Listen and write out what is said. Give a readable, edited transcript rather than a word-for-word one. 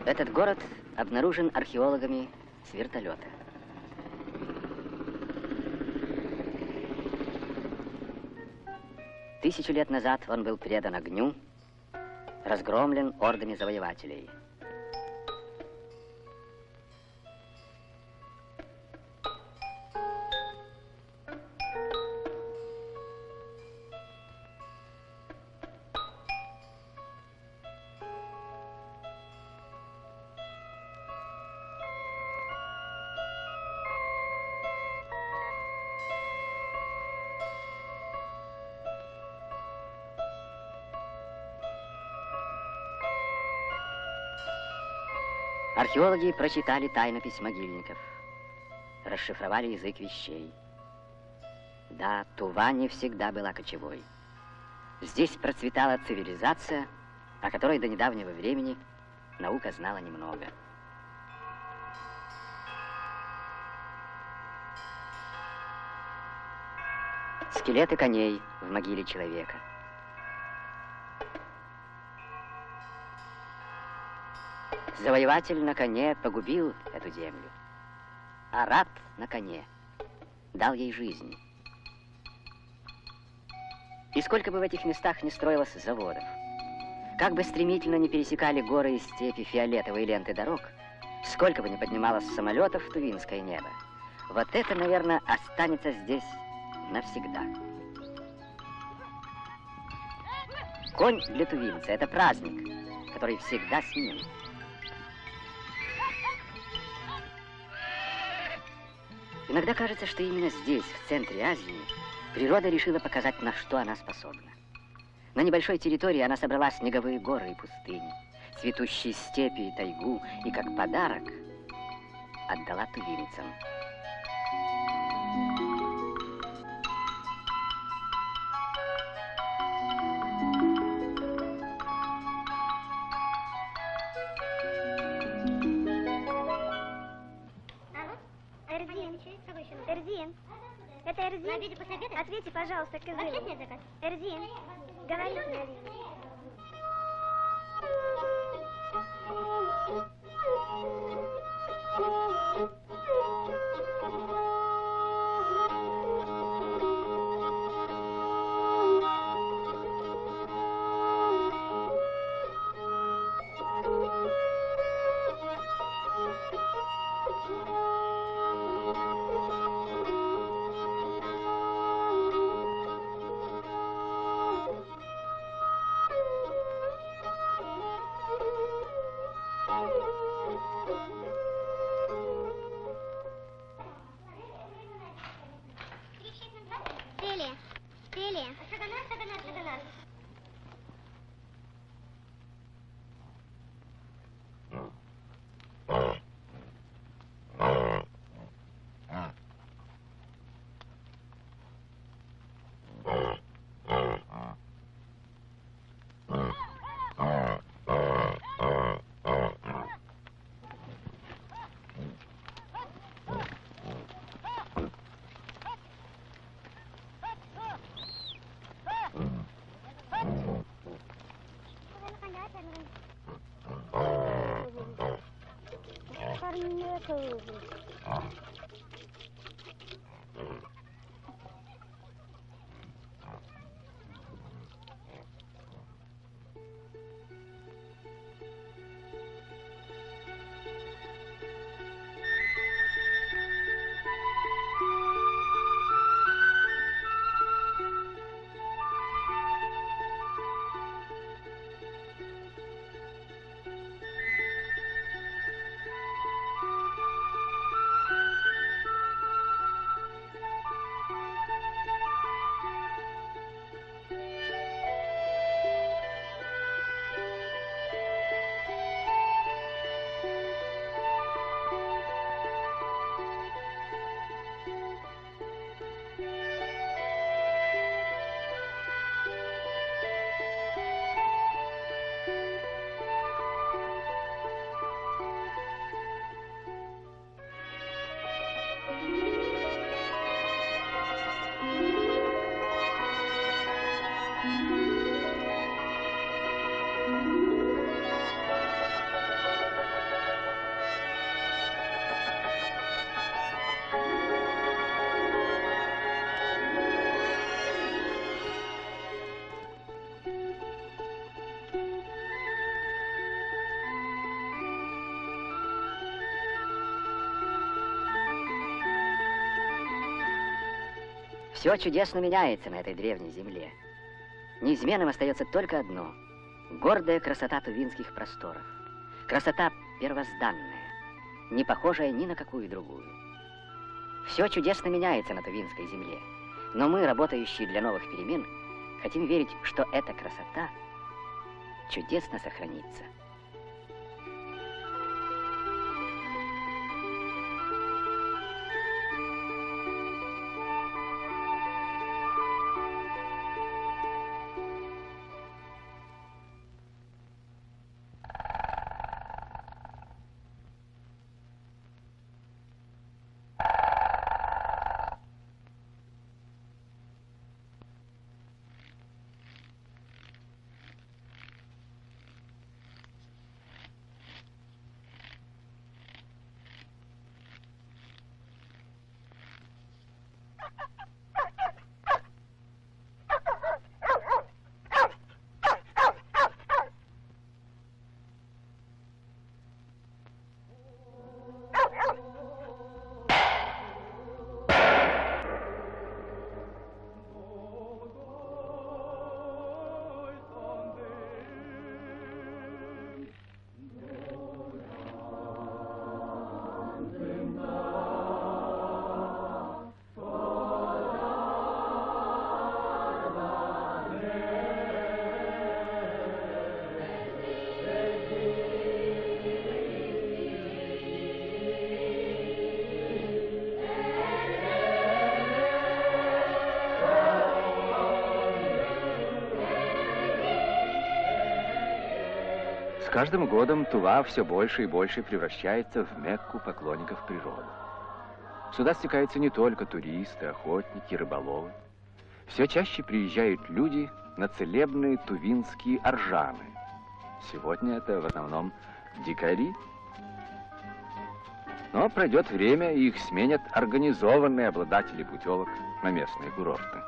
Этот город обнаружен археологами с вертолета. Тысячу лет назад он был предан огню, разгромлен ордами завоевателей. Археологи прочитали тайнопись могильников, расшифровали язык вещей. Да, Тува не всегда была кочевой. Здесь процветала цивилизация, о которой до недавнего времени наука знала немного. Скелеты коней в могиле человека. Завоеватель на коне погубил эту землю, а раб на коне дал ей жизнь. И сколько бы в этих местах не строилось заводов, как бы стремительно не пересекали горы и степи фиолетовые ленты дорог, сколько бы ни поднималось самолетов в тувинское небо, вот это, наверное, останется здесь навсегда. Конь для тувинца — это праздник, который всегда с ним. Иногда кажется, что именно здесь, в центре Азии, природа решила показать, на что она способна. На небольшой территории она собрала снеговые горы и пустыни, цветущие степи и тайгу, и как подарок отдала тувинцам. Эрдин, это Эрдин. Ответьте, пожалуйста, Кызылу. Эрдин, говорите на линии. Все чудесно меняется на этой древней земле. Неизменным остается только одно — гордая красота тувинских просторов. Красота первозданная, не похожая ни на какую другую. Все чудесно меняется на тувинской земле, но мы, работающие для новых перемен, хотим верить, что эта красота чудесно сохранится. С каждым годом Тува все больше и больше превращается в Мекку поклонников природы. Сюда стекаются не только туристы, охотники, рыболовы. Все чаще приезжают люди на целебные тувинские аржаны. Сегодня это в основном дикари. Но пройдет время, и их сменят организованные обладатели путевок на местные курорты.